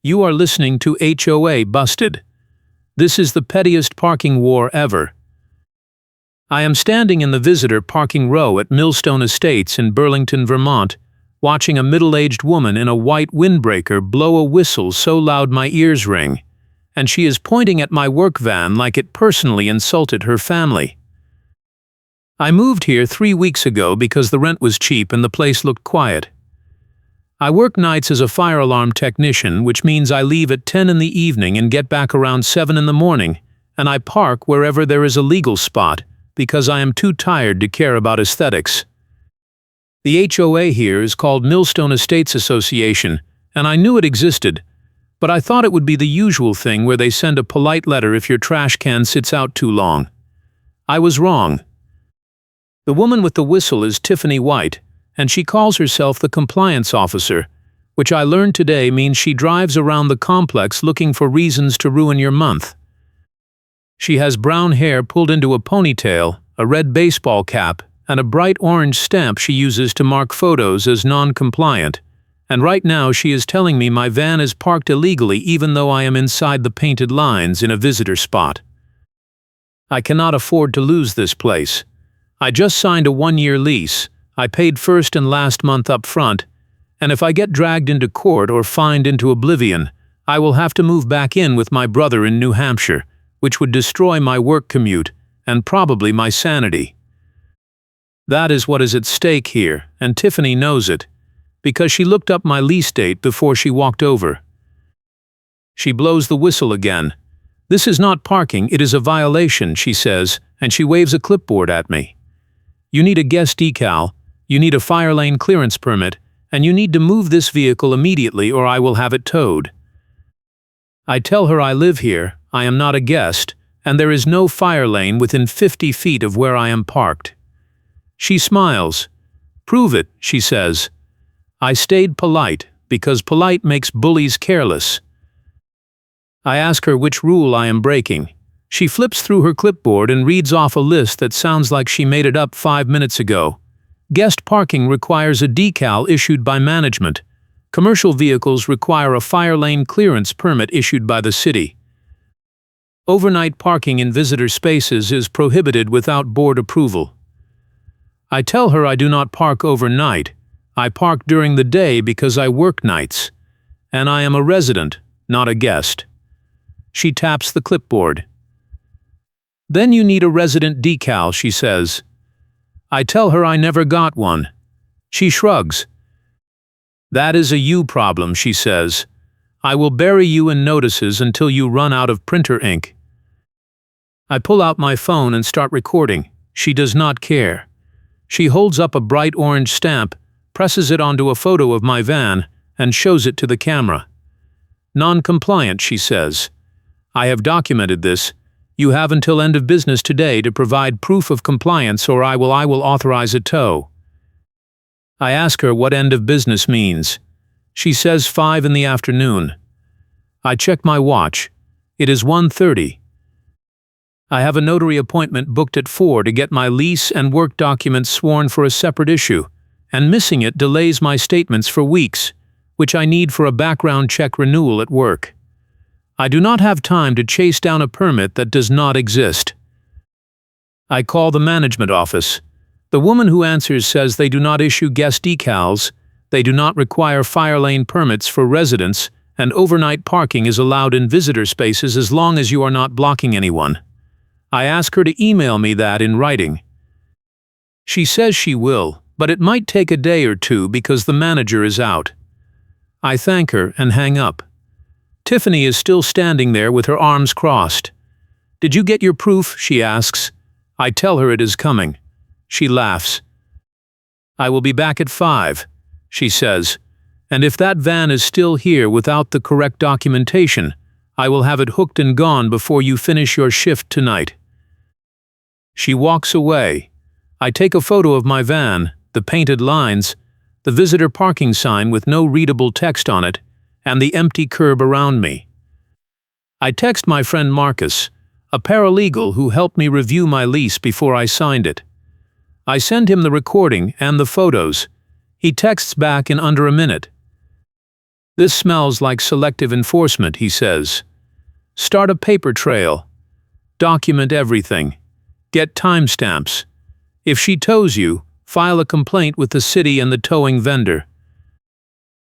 You are listening to HOA Busted. This is the pettiest parking war ever. I am standing in the visitor parking row at Millstone Estates in Burlington, Vermont, watching a middle-aged woman in a white windbreaker blow a whistle so loud my ears ring, and she is pointing at my work van like it personally insulted her family. I moved here 3 weeks ago because the rent was cheap and the place looked quiet. I work nights as a fire alarm technician, which means I leave at 10 in the evening and get back around 7 in the morning, and I park wherever there is a legal spot because I am too tired to care about aesthetics. The HOA here is called Millstone Estates Association, and I knew it existed, but I thought it would be the usual thing where they send a polite letter if your trash can sits out too long. I was wrong. The woman with the whistle is Tiffany White, and she calls herself the compliance officer, which I learned today means she drives around the complex looking for reasons to ruin your month. She has brown hair pulled into a ponytail, a red baseball cap, and a bright orange stamp she uses to mark photos as non-compliant, and right now she is telling me my van is parked illegally even though I am inside the painted lines in a visitor spot. I cannot afford to lose this place. I just signed a 1-year lease. I paid first and last month up front, and if I get dragged into court or fined into oblivion, I will have to move back in with my brother in New Hampshire, which would destroy my work commute and probably my sanity. That is what is at stake here, and Tiffany knows it, because she looked up my lease date before she walked over. She blows the whistle again. "This is not parking, it is a violation," she says, and she waves a clipboard at me. "You need a guest decal, you need a fire lane clearance permit, and you need to move this vehicle immediately or I will have it towed." I tell her I live here, I am not a guest, and there is no fire lane within 50 feet of where I am parked. She smiles. "Prove it," she says. I stayed polite, because polite makes bullies careless. I ask her which rule I am breaking. She flips through her clipboard and reads off a list that sounds like she made it up 5 minutes ago. Guest parking requires a decal issued by management. Commercial vehicles require a fire lane clearance permit issued by the city. Overnight parking in visitor spaces is prohibited without board approval. I tell her I do not park overnight. I park during the day because I work nights. And I am a resident, not a guest. She taps the clipboard. "Then you need a resident decal," she says. I tell her I never got one. She shrugs. "That is a you problem," she says. "I will bury you in notices until you run out of printer ink." I pull out my phone and start recording. She does not care. She holds up a bright orange stamp, presses it onto a photo of my van, and shows it to the camera. "Non-compliant," she says. "I have documented this. You have until end of business today to provide proof of compliance or I will authorize a tow." I ask her what end of business means. She says 5 in the afternoon. I check my watch. It is 1:30. I have a notary appointment booked at 4 to get my lease and work documents sworn for a separate issue, and missing it delays my statements for weeks, which I need for a background check renewal at work. I do not have time to chase down a permit that does not exist. I call the management office. The woman who answers says they do not issue guest decals, they do not require fire lane permits for residents, and overnight parking is allowed in visitor spaces as long as you are not blocking anyone. I ask her to email me that in writing. She says she will, but it might take a day or two because the manager is out. I thank her and hang up. Tiffany is still standing there with her arms crossed. "Did you get your proof?" she asks. I tell her it is coming. She laughs. "I will be back at 5, she says, "and if that van is still here without the correct documentation, I will have it hooked and gone before you finish your shift tonight." She walks away. I take a photo of my van, the painted lines, the visitor parking sign with no readable text on it, and the empty curb around me. I text my friend Marcus, a paralegal who helped me review my lease before I signed it. I send him the recording and the photos. He texts back in under a minute. This smells like selective enforcement, he says. Start a paper trail. Document everything. Get timestamps. If she tows you, file a complaint with the city and the towing vendor.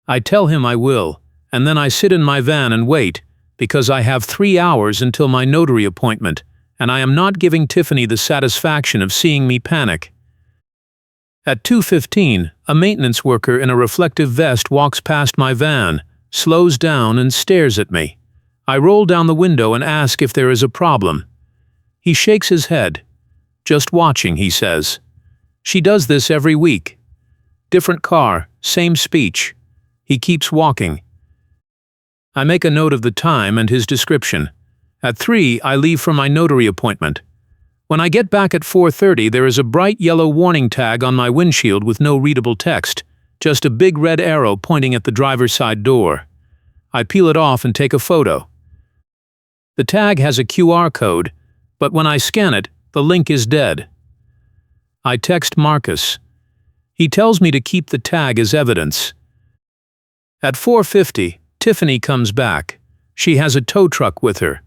I tell him I will, and then I sit in my van and wait, because I have 3 hours until my notary appointment, and I am not giving Tiffany the satisfaction of seeing me panic. At 2:15, a maintenance worker in a reflective vest walks past my van, slows down and stares at me. I roll down the window and ask if there is a problem. He shakes his head. Just watching, he says. She does this every week. Different car, same speech. He keeps walking. I make a note of the time and his description. At 3, I leave for my notary appointment. When I get back at 4:30, there is a bright yellow warning tag on my windshield with no readable text, just a big red arrow pointing at the driver's side door. I peel it off and take a photo. The tag has a QR code, but when I scan it, the link is dead. I text Marcus. He tells me to keep the tag as evidence. At 4:50, Tiffany comes back. She has a tow truck with her.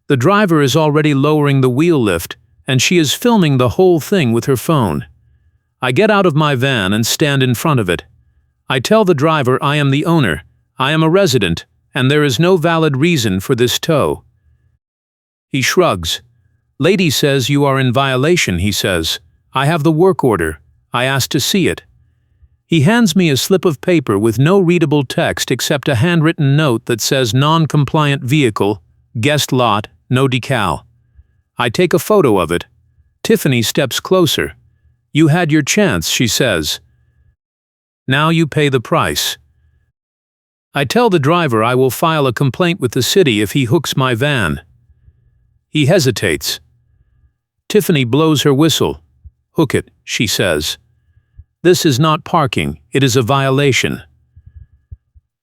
The driver is already lowering the wheel lift, and she is filming the whole thing with her phone. I get out of my van and stand in front of it. I tell the driver I am the owner, I am a resident, and there is no valid reason for this tow. He shrugs. Lady says you are in violation, he says. I have the work order. I asked to see it. He hands me a slip of paper with no readable text except a handwritten note that says non-compliant vehicle, guest lot, no decal. I take a photo of it. Tiffany steps closer. You had your chance, she says. Now you pay the price. I tell the driver I will file a complaint with the city if he hooks my van. He hesitates. Tiffany blows her whistle. Hook it, she says. This is not parking, it is a violation.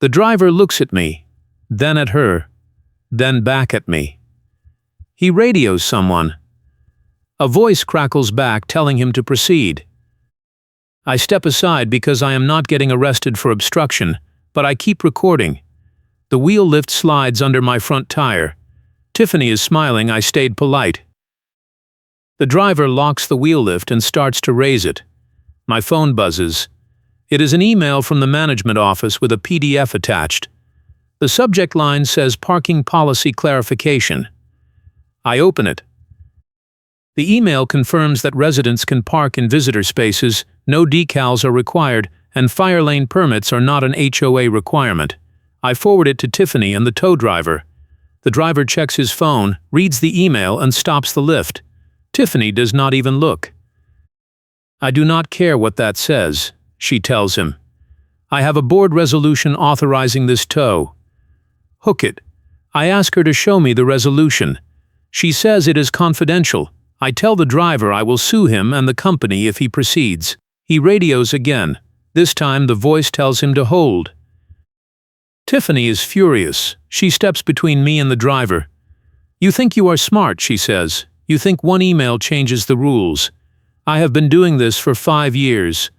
The driver looks at me, then at her, then back at me. He radios someone. A voice crackles back telling him to proceed. I step aside because I am not getting arrested for obstruction, but I keep recording. The wheel lift slides under my front tire. Tiffany is smiling. I stayed polite. The driver locks the wheel lift and starts to raise it. My phone buzzes. It is an email from the management office with a PDF attached. The subject line says Parking Policy Clarification. I open it. The email confirms that residents can park in visitor spaces, no decals are required, and fire lane permits are not an HOA requirement. I forward it to Tiffany and the tow driver. The driver checks his phone, reads the email, and stops the lift. Tiffany does not even look. I do not care what that says, she tells him. I have a board resolution authorizing this tow. Hook it. I ask her to show me the resolution. She says it is confidential. I tell the driver I will sue him and the company if he proceeds. He radios again. This time the voice tells him to hold. Tiffany is furious. She steps between me and the driver. You think you are smart, she says. You think one email changes the rules. I have been doing this for 5 years.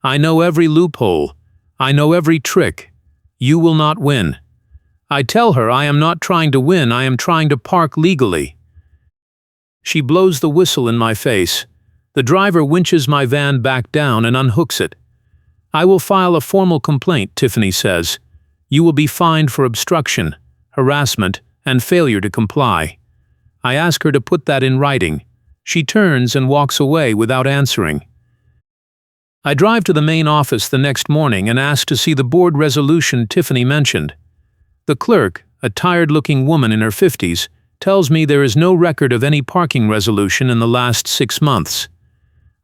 I know every loophole. I know every trick. You will not win. I tell her I am not trying to win, I am trying to park legally. She blows the whistle in my face. The driver winches my van back down and unhooks it. I will file a formal complaint, Tiffany says. You will be fined for obstruction, harassment, and failure to comply. I ask her to put that in writing. She turns and walks away without answering. I drive to the main office the next morning and ask to see the board resolution Tiffany mentioned. The clerk, a tired-looking woman in her 50s, tells me there is no record of any parking resolution in the last 6 months.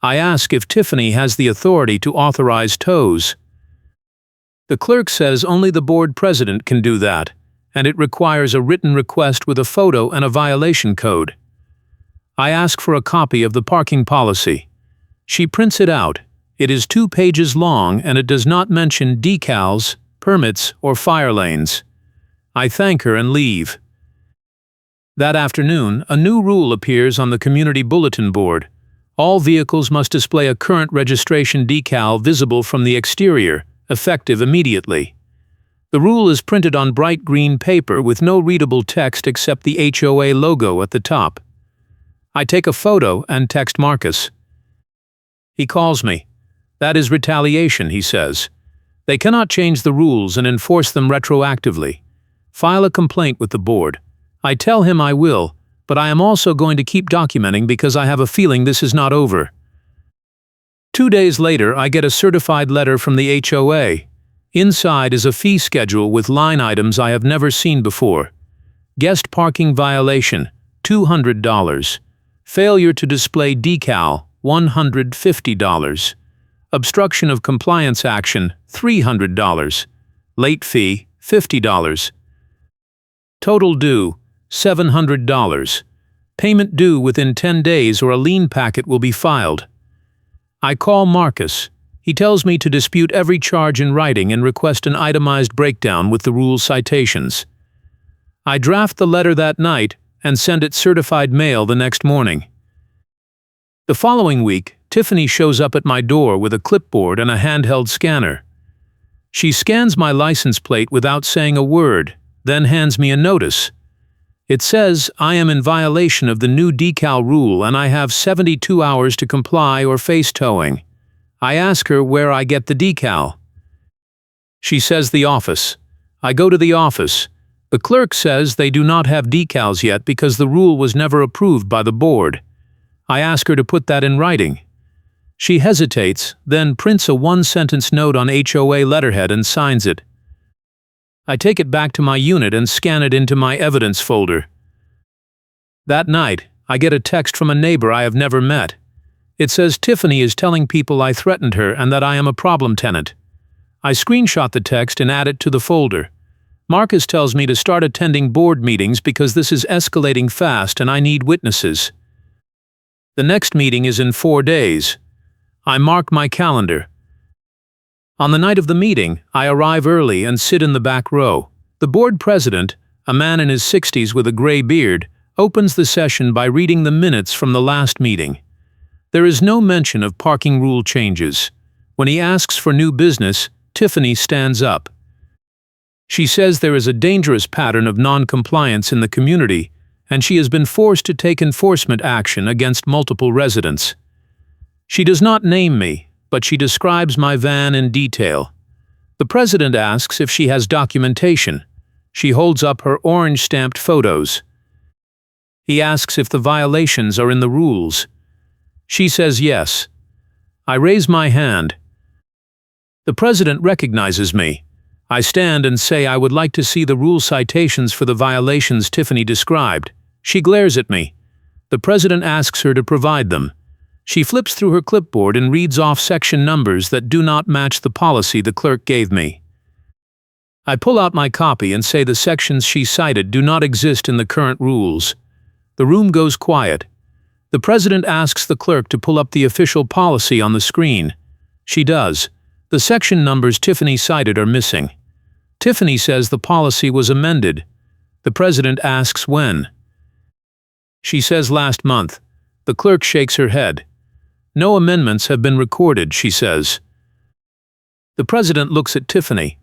I ask if Tiffany has the authority to authorize tows. The clerk says only the board president can do that, and it requires a written request with a photo and a violation code. I ask for a copy of the parking policy. She prints it out. It is 2 pages long and it does not mention decals, permits, or fire lanes. I thank her and leave. That afternoon, a new rule appears on the community bulletin board. All vehicles must display a current registration decal visible from the exterior, effective immediately. The rule is printed on bright green paper with no readable text except the HOA logo at the top. I take a photo and text Marcus. He calls me. That is retaliation, he says. They cannot change the rules and enforce them retroactively. File a complaint with the board. I tell him I will, but I am also going to keep documenting because I have a feeling this is not over. 2 days later, I get a certified letter from the HOA. Inside is a fee schedule with line items I have never seen before. Guest parking violation, $200. Failure to display decal, $150. Obstruction of compliance action, $300. Late fee, $50. Total due, $700. Payment due within 10 days or a lien packet will be filed. I call Marcus. He tells me to dispute every charge in writing and request an itemized breakdown with the rule citations. I draft the letter that night and send it certified mail the next morning. The following week, Tiffany shows up at my door with a clipboard and a handheld scanner. She scans my license plate without saying a word, then hands me a notice. It says I am in violation of the new decal rule and I have 72 hours to comply or face towing. I ask her where I get the decal. She says the office. I go to the office. The clerk says they do not have decals yet because the rule was never approved by the board. I ask her to put that in writing. She hesitates, then prints a one-sentence note on HOA letterhead and signs it. I take it back to my unit and scan it into my evidence folder. That night, I get a text from a neighbor I have never met. It says Tiffany is telling people I threatened her and that I am a problem tenant. I screenshot the text and add it to the folder. Marcus tells me to start attending board meetings because this is escalating fast and I need witnesses. The next meeting is in 4 days. I mark my calendar. On the night of the meeting, I arrive early and sit in the back row. The board president, a man in his 60s with a gray beard, opens the session by reading the minutes from the last meeting. There is no mention of parking rule changes. When he asks for new business, Tiffany stands up. She says there is a dangerous pattern of non-compliance in the community, and she has been forced to take enforcement action against multiple residents. She does not name me, but she describes my van in detail. The president asks if she has documentation. She holds up her orange-stamped photos. He asks if the violations are in the rules. She says yes. I raise my hand. The president recognizes me. I stand and say I would like to see the rule citations for the violations Tiffany described. She glares at me. The president asks her to provide them. She flips through her clipboard and reads off section numbers that do not match the policy the clerk gave me. I pull out my copy and say the sections she cited do not exist in the current rules. The room goes quiet. The president asks the clerk to pull up the official policy on the screen. She does. The section numbers Tiffany cited are missing. Tiffany says the policy was amended. The president asks when. She says last month. The clerk shakes her head. No amendments have been recorded, she says. The president looks at Tiffany.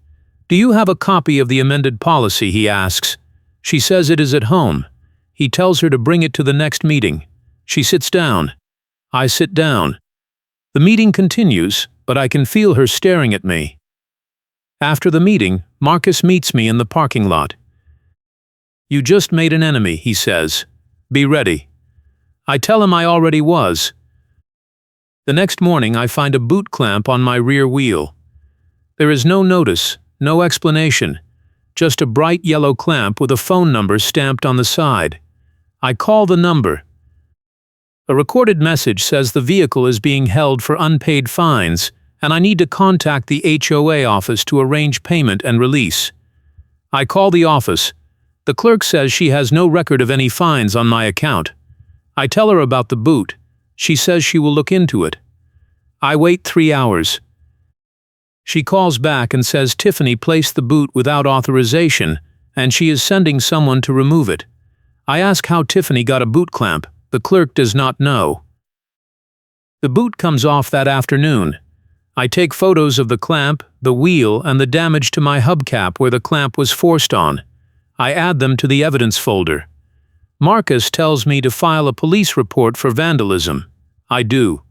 Do you have a copy of the amended policy, he asks. She says it is at home. He tells her to bring it to the next meeting. She sits down. I sit down. The meeting continues, but I can feel her staring at me. After the meeting, Marcus meets me in the parking lot. You just made an enemy, he says. Be ready. I tell him I already was. The next morning I find a boot clamp on my rear wheel. There is no notice, no explanation, just a bright yellow clamp with a phone number stamped on the side. I call the number. A recorded message says the vehicle is being held for unpaid fines, and I need to contact the HOA office to arrange payment and release. I call the office. The clerk says she has no record of any fines on my account. I tell her about the boot. She says she will look into it. I wait 3 hours. She calls back and says Tiffany placed the boot without authorization, and she is sending someone to remove it. I ask how Tiffany got a boot clamp. The clerk does not know. The boot comes off that afternoon. I take photos of the clamp, the wheel, and the damage to my hubcap where the clamp was forced on. I add them to the evidence folder. Marcus tells me to file a police report for vandalism. I do.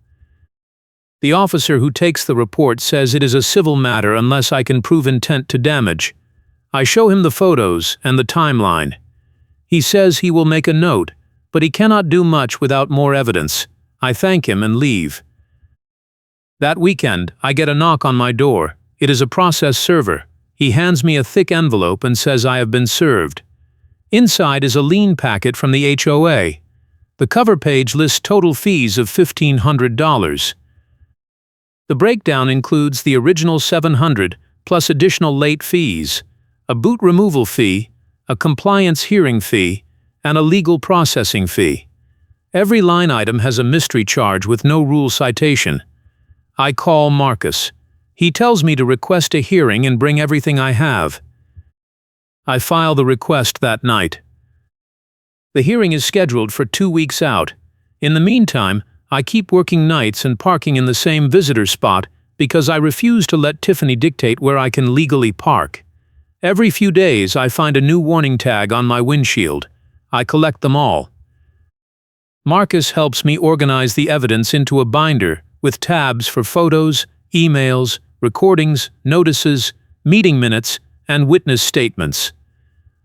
The officer who takes the report says it is a civil matter unless I can prove intent to damage. I show him the photos and the timeline. He says he will make a note, but he cannot do much without more evidence. I thank him and leave. That weekend, I get a knock on my door. It is a process server. He hands me a thick envelope and says I have been served. Inside is a lien packet from the HOA. The cover page lists total fees of $1,500. The breakdown includes the original $700 plus additional late fees, a boot removal fee, a compliance hearing fee, and a legal processing fee. Every line item has a mystery charge with no rule citation. I call Marcus. He tells me to request a hearing and bring everything I have. I file the request that night. The hearing is scheduled for 2 weeks out. In the meantime, I keep working nights and parking in the same visitor spot because I refuse to let Tiffany dictate where I can legally park. Every few days I find a new warning tag on my windshield. I collect them all. Marcus helps me organize the evidence into a binder with tabs for photos, emails, recordings, notices, meeting minutes, and witness statements.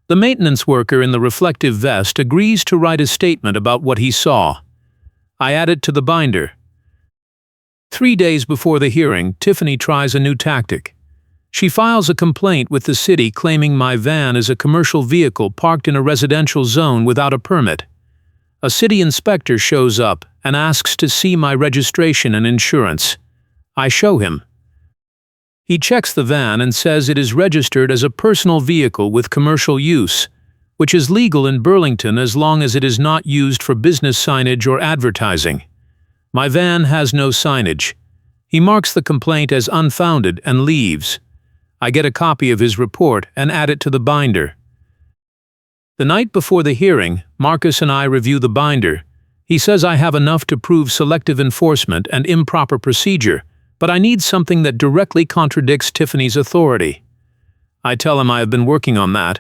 The maintenance worker in the reflective vest agrees to write a statement about what he saw. I add it to the binder. 3 days before the hearing, Tiffany tries a new tactic. She files a complaint with the city claiming my van is a commercial vehicle parked in a residential zone without a permit. A city inspector shows up and asks to see my registration and insurance. I show him. He checks the van and says it is registered as a personal vehicle with commercial use, which is legal in Burlington as long as it is not used for business signage or advertising. My van has no signage. He marks the complaint as unfounded and leaves. I get a copy of his report and add it to the binder. The night before the hearing, Marcus and I review the binder. He says I have enough to prove selective enforcement and improper procedure, but I need something that directly contradicts Tiffany's authority. I tell him I have been working on that.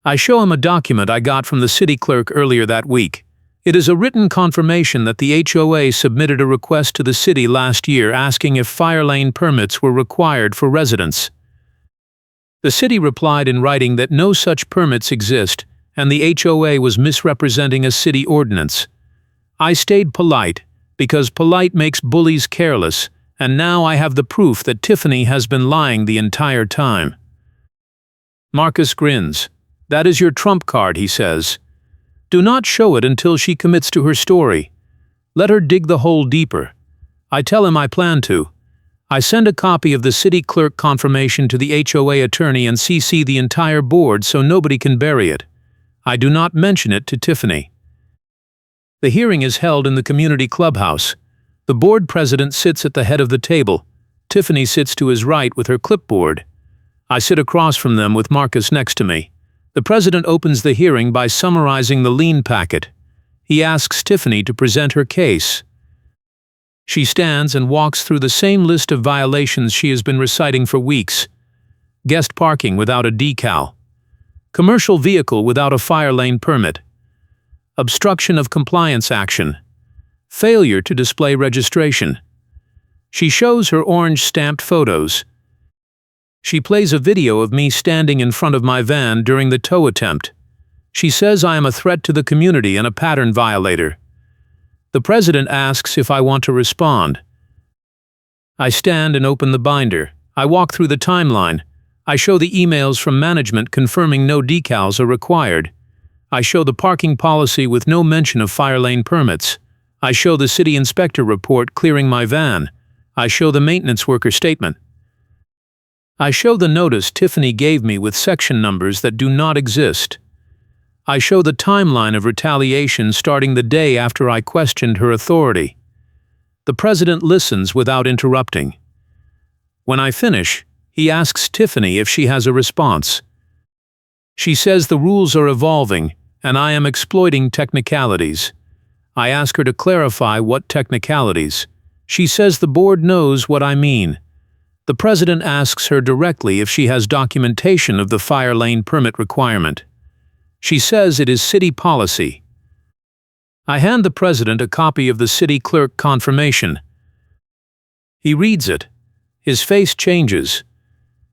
I show him a document I got from the city clerk earlier that week. It is a written confirmation that the HOA submitted a request to the city last year asking if fire lane permits were required for residents. The city replied in writing that no such permits exist and the HOA was misrepresenting a city ordinance. I stayed polite, because polite makes bullies careless, and now I have the proof that Tiffany has been lying the entire time. Marcus grins. That is your trump card, he says. Do not show it until she commits to her story. Let her dig the hole deeper. I tell him I plan to. I send a copy of the city clerk confirmation to the HOA attorney and CC the entire board so nobody can bury it. I do not mention it to Tiffany. The hearing is held in the community clubhouse. The board president sits at the head of the table. Tiffany sits to his right with her clipboard. I sit across from them with Marcus next to me. The president opens the hearing by summarizing the lien packet. He asks Tiffany to present her case. She stands and walks through the same list of violations she has been reciting for weeks. Guest parking without a decal. Commercial vehicle without a fire lane permit. Obstruction of compliance action. Failure to display registration. She shows her orange stamped photos. She plays a video of me standing in front of my van during the tow attempt. She says I am a threat to the community and a pattern violator. The president asks if I want to respond. I stand and open the binder. I walk through the timeline. I show the emails from management confirming no decals are required. I show the parking policy with no mention of fire lane permits. I show the city inspector report clearing my van. I show the maintenance worker statement. I show the notice Tiffany gave me with section numbers that do not exist. I show the timeline of retaliation starting the day after I questioned her authority. The president listens without interrupting. When I finish, he asks Tiffany if she has a response. She says the rules are evolving and I am exploiting technicalities. I ask her to clarify what technicalities. She says the board knows what I mean. The president asks her directly if she has documentation of the fire lane permit requirement. She says it is city policy. I hand the president a copy of the city clerk confirmation. He reads it. His face changes.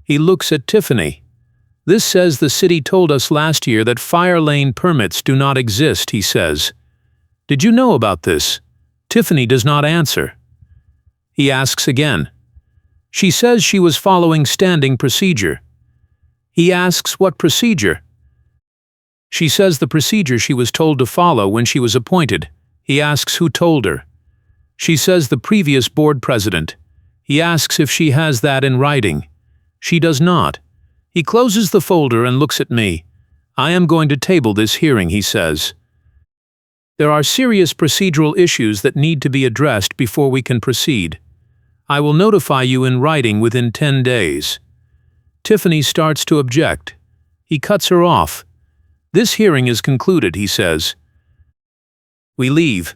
He looks at Tiffany. This says the city told us last year that fire lane permits do not exist, he says. Did you know about this? Tiffany does not answer. He asks again. She says she was following standing procedure. He asks what procedure? She says the procedure she was told to follow when she was appointed. He asks who told her. She says the previous board president. He asks if she has that in writing. She does not. He closes the folder and looks at me. I am going to table this hearing, he says. There are serious procedural issues that need to be addressed before we can proceed. I will notify you in writing within 10 days. Tiffany starts to object. He cuts her off. This hearing is concluded, he says. We leave.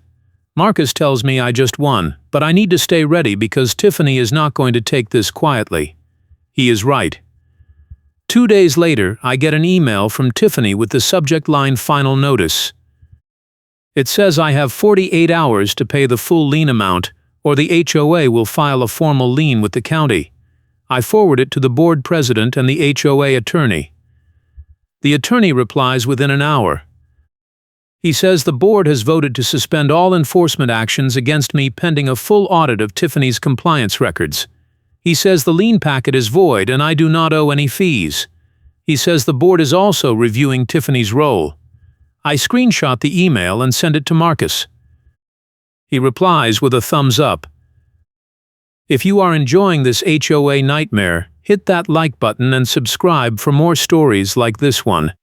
Marcus tells me I just won, but I need to stay ready because Tiffany is not going to take this quietly. He is right. 2 days later, I get an email from Tiffany with the subject line final notice. It says I have 48 hours to pay the full lien amount, or the HOA will file a formal lien with the county. I forward it to the board president and the HOA attorney. The attorney replies within an hour. He says the board has voted to suspend all enforcement actions against me pending a full audit of Tiffany's compliance records. He says the lien packet is void and I do not owe any fees. He says the board is also reviewing Tiffany's role. I screenshot the email and send it to Marcus. He replies with a thumbs up. If you are enjoying this HOA nightmare, hit that like button and subscribe for more stories like this one.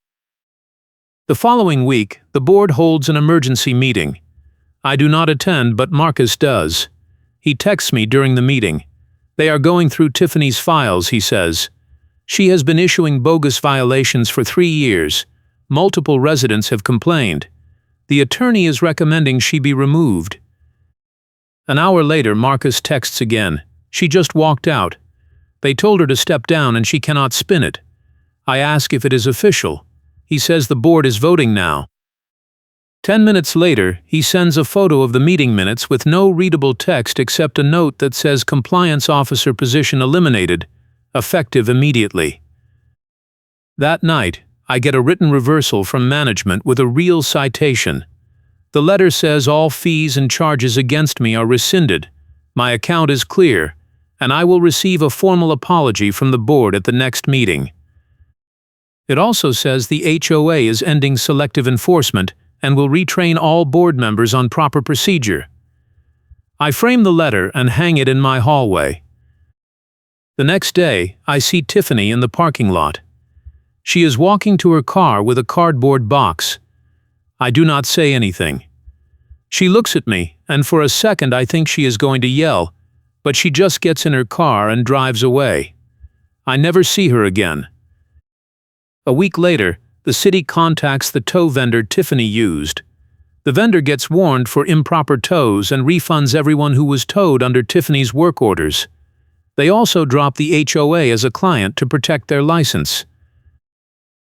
The following week, the board holds an emergency meeting. I do not attend, but Marcus does. He texts me during the meeting. They are going through Tiffany's files, he says. She has been issuing bogus violations for 3 years. Multiple residents have complained. The attorney is recommending she be removed. An hour later, Marcus texts again. She just walked out. They told her to step down and she cannot spin it. I ask if it is official. He says the board is voting now. 10 minutes later, he sends a photo of the meeting minutes with no readable text except a note that says compliance officer position eliminated, effective immediately. That night, I get a written reversal from management with a real citation. The letter says all fees and charges against me are rescinded, my account is clear, and I will receive a formal apology from the board at the next meeting. It also says the HOA is ending selective enforcement and will retrain all board members on proper procedure. I frame the letter and hang it in my hallway. The next day, I see Tiffany in the parking lot. She is walking to her car with a cardboard box. I do not say anything. She looks at me, and for a second I think she is going to yell, but she just gets in her car and drives away. I never see her again. A week later, the city contacts the tow vendor Tiffany used. The vendor gets warned for improper tows and refunds everyone who was towed under Tiffany's work orders. They also drop the HOA as a client to protect their license.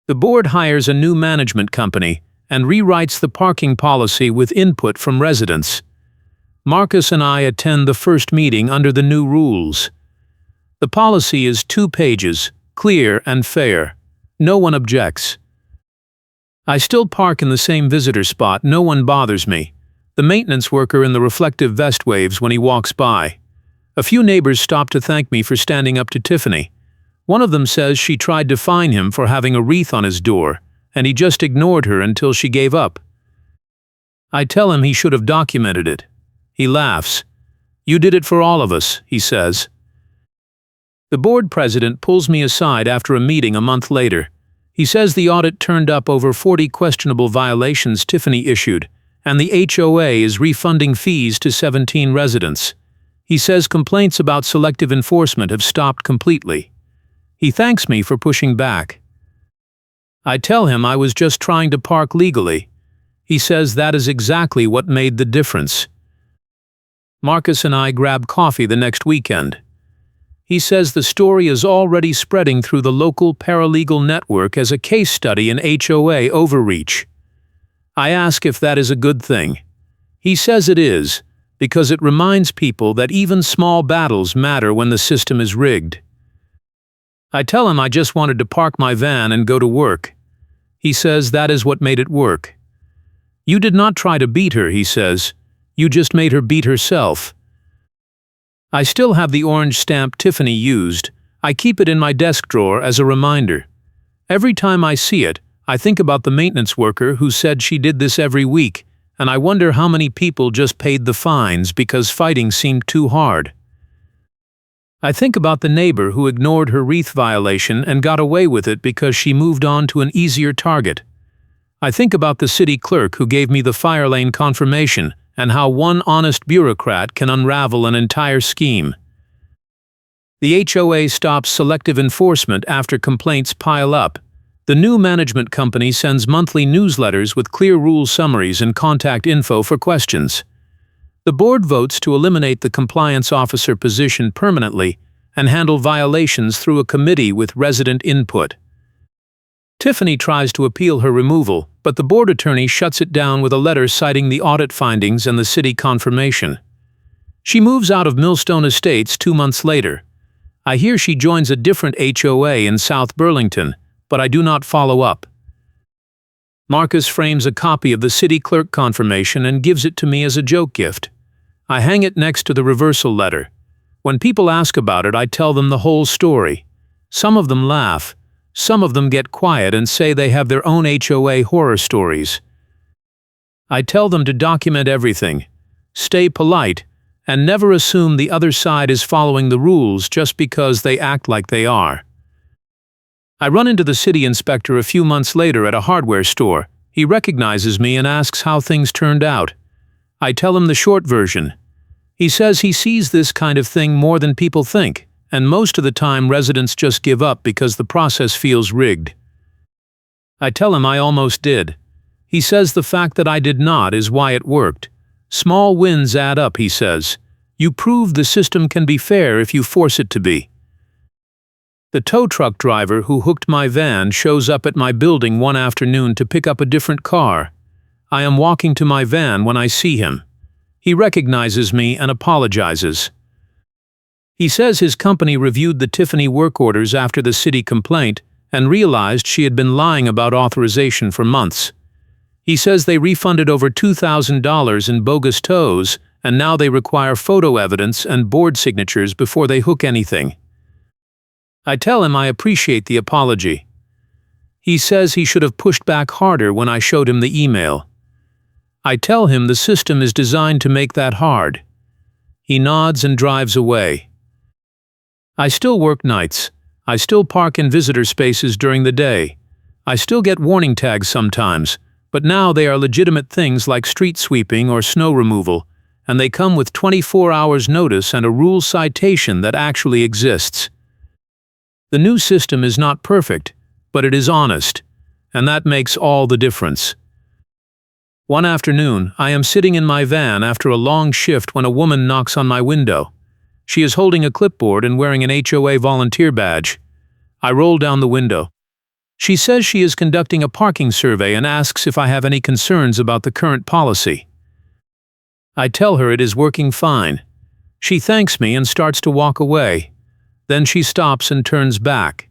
The board hires a new management company and rewrites the parking policy with input from residents. Marcus and I attend the first meeting under the new rules. The policy is 2 pages, clear and fair. No one objects. I still park in the same visitor spot, no one bothers me. The maintenance worker in the reflective vest waves when he walks by. A few neighbors stop to thank me for standing up to Tiffany. One of them says she tried to fine him for having a wreath on his door, and he just ignored her until she gave up. I tell him he should have documented it. He laughs. You did it for all of us, he says. The board president pulls me aside after a meeting a month later. He says the audit turned up over 40 questionable violations Tiffany issued, and the HOA is refunding fees to 17 residents. He says complaints about selective enforcement have stopped completely. He thanks me for pushing back. I tell him I was just trying to park legally. He says that is exactly what made the difference. Marcus and I grab coffee the next weekend. He says the story is already spreading through the local paralegal network as a case study in HOA overreach. I ask if that is a good thing. He says it is, because it reminds people that even small battles matter when the system is rigged. I tell him I just wanted to park my van and go to work. He says that is what made it work. You did not try to beat her, he says. You just made her beat herself. I still have the orange stamp Tiffany used. I keep it in my desk drawer as a reminder. Every time I see it, I think about the maintenance worker who said she did this every week, and I wonder how many people just paid the fines because fighting seemed too hard. I think about the neighbor who ignored her wreath violation and got away with it because she moved on to an easier target. I think about the city clerk who gave me the fire lane confirmation and how one honest bureaucrat can unravel an entire scheme. The HOA stops selective enforcement after complaints pile up. The new management company sends monthly newsletters with clear rule summaries and contact info for questions. The board votes to eliminate the compliance officer position permanently and handle violations through a committee with resident input. Tiffany tries to appeal her removal, but the board attorney shuts it down with a letter citing the audit findings and the city confirmation. She moves out of Millstone Estates 2 months later. I hear she joins a different HOA in South Burlington, but I do not follow up. Marcus frames a copy of the city clerk confirmation and gives it to me as a joke gift. I hang it next to the reversal letter. When people ask about it, I tell them the whole story. Some of them laugh. Some of them get quiet and say they have their own HOA horror stories. I tell them to document everything, stay polite, and never assume the other side is following the rules just because they act like they are. I run into the city inspector a few months later at a hardware store. He recognizes me and asks how things turned out. I tell him the short version. He says he sees this kind of thing more than people think, and most of the time residents just give up because the process feels rigged. I tell him I almost did. He says the fact that I did not is why it worked. Small wins add up, he says. You prove the system can be fair if you force it to be. The tow truck driver who hooked my van shows up at my building one afternoon to pick up a different car. I am walking to my van when I see him. He recognizes me and apologizes. He says his company reviewed the Tiffany work orders after the city complaint and realized she had been lying about authorization for months. He says they refunded over $2,000 in bogus tows, and now they require photo evidence and board signatures before they hook anything. I tell him I appreciate the apology. He says he should have pushed back harder when I showed him the email. I tell him the system is designed to make that hard. He nods and drives away. I still work nights. I still park in visitor spaces during the day. I still get warning tags sometimes, but now they are legitimate things like street sweeping or snow removal, and they come with 24 hours notice and a rule citation that actually exists. The new system is not perfect, but it is honest, and that makes all the difference. One afternoon, I am sitting in my van after a long shift when a woman knocks on my window. She is holding a clipboard and wearing an HOA volunteer badge. I roll down the window. She says she is conducting a parking survey and asks if I have any concerns about the current policy. I tell her it is working fine. She thanks me and starts to walk away. Then she stops and turns back.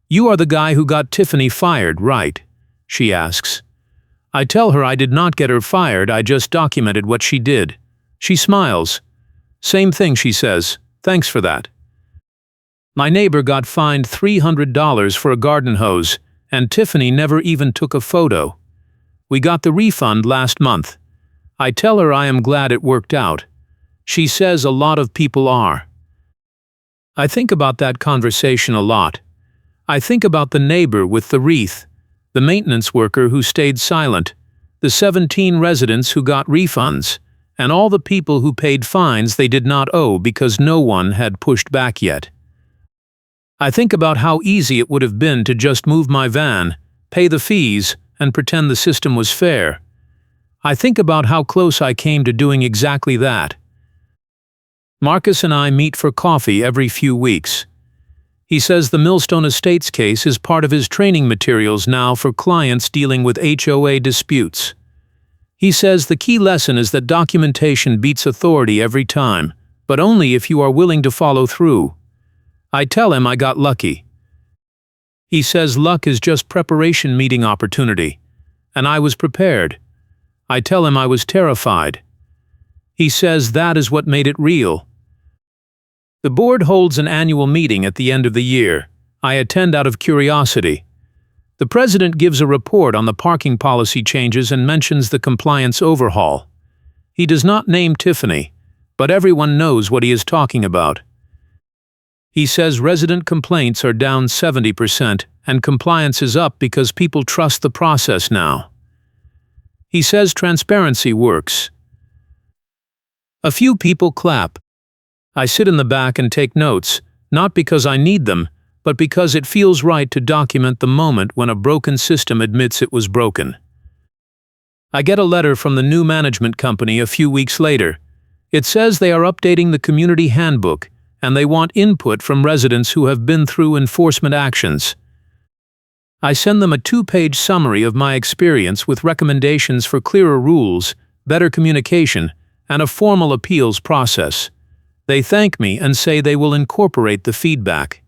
"You are the guy who got Tiffany fired, right?" she asks. I tell her I did not get her fired, I just documented what she did. She smiles. "Same thing," she says. "Thanks for that." My neighbor got fined $300 for a garden hose, and Tiffany never even took a photo. We got the refund last month. I tell her I am glad it worked out. She says a lot of people are. I think about that conversation a lot. I think about the neighbor with the wreath, the maintenance worker who stayed silent, the 17 residents who got refunds, and all the people who paid fines they did not owe because no one had pushed back yet. I think about how easy it would have been to just move my van, pay the fees, and pretend the system was fair. I think about how close I came to doing exactly that. Marcus and I meet for coffee every few weeks. He says the Millstone Estates case is part of his training materials now for clients dealing with HOA disputes. He says the key lesson is that documentation beats authority every time, but only if you are willing to follow through. I tell him I got lucky. He says luck is just preparation meeting opportunity, and I was prepared. I tell him I was terrified. He says that is what made it real. The board holds an annual meeting at the end of the year. I attend out of curiosity. The president gives a report on the parking policy changes and mentions the compliance overhaul. He does not name Tiffany, but everyone knows what he is talking about. He says resident complaints are down 70% and compliance is up because people trust the process now. He says transparency works. A few people clap. I sit in the back and take notes, not because I need them, but because it feels right to document the moment when a broken system admits it was broken. I get a letter from the new management company a few weeks later. It says they are updating the community handbook and they want input from residents who have been through enforcement actions. I send them a 2-page summary of my experience with recommendations for clearer rules, better communication, and a formal appeals process. They thank me and say they will incorporate the feedback.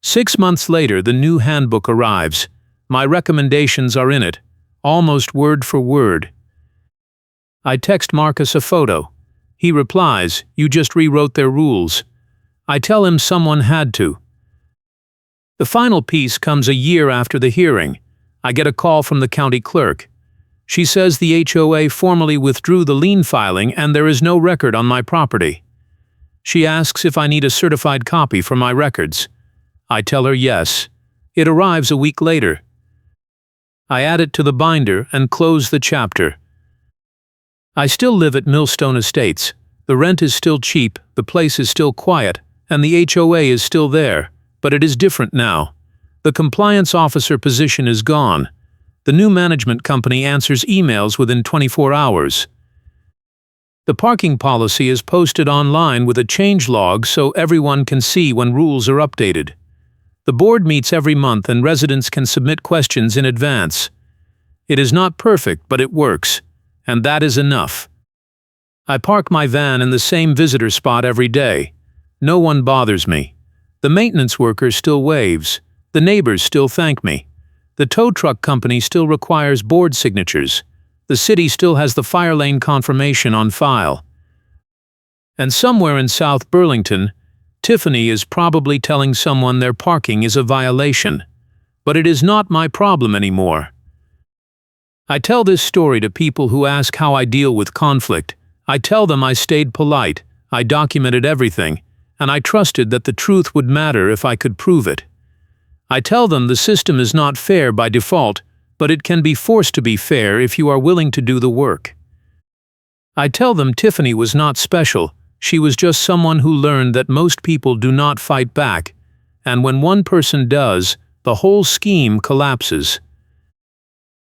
6 months later, the new handbook arrives. My recommendations are in it, almost word for word. I text Marcus a photo. He replies, "You just rewrote their rules." I tell him someone had to. The final piece comes a year after the hearing. I get a call from the county clerk. She says the HOA formally withdrew the lien filing and there is no record on my property. She asks if I need a certified copy for my records. I tell her yes. It arrives a week later. I add it to the binder and close the chapter. I still live at Millstone Estates. The rent is still cheap, the place is still quiet, and the HOA is still there, but it is different now. The compliance officer position is gone. The new management company answers emails within 24 hours. The parking policy is posted online with a change log so everyone can see when rules are updated. The board meets every month and residents can submit questions in advance. It is not perfect, but it works, and that is enough. I park my van in the same visitor spot every day. No one bothers me. The maintenance worker still waves. The neighbors still thank me. The tow truck company still requires board signatures. The city still has the fire lane confirmation on file. And somewhere in South Burlington, Tiffany is probably telling someone their parking is a violation. But it is not my problem anymore. I tell this story to people who ask how I deal with conflict. I tell them I stayed polite, I documented everything, and I trusted that the truth would matter if I could prove it. I tell them the system is not fair by default, but it can be forced to be fair if you are willing to do the work. I tell them Tiffany was not special, she was just someone who learned that most people do not fight back, and when one person does, the whole scheme collapses.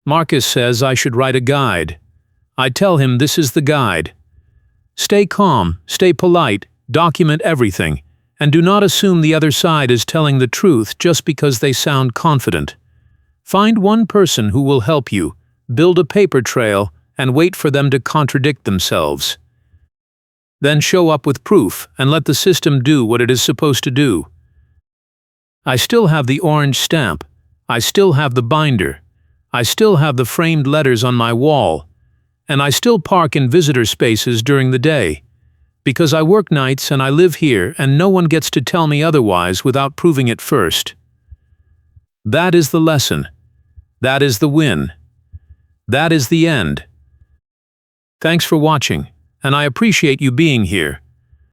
Marcus says I should write a guide. I tell him this is the guide. Stay calm, stay polite, document everything, and do not assume the other side is telling the truth just because they sound confident. Find one person who will help you, build a paper trail, and wait for them to contradict themselves. Then show up with proof and let the system do what it is supposed to do. I still have the orange stamp. I still have the binder. I still have the framed letters on my wall. And I still park in visitor spaces during the day. Because I work nights and I live here and no one gets to tell me otherwise without proving it first. That is the lesson. That is the win. That is the end. Thanks for watching, and I appreciate you being here.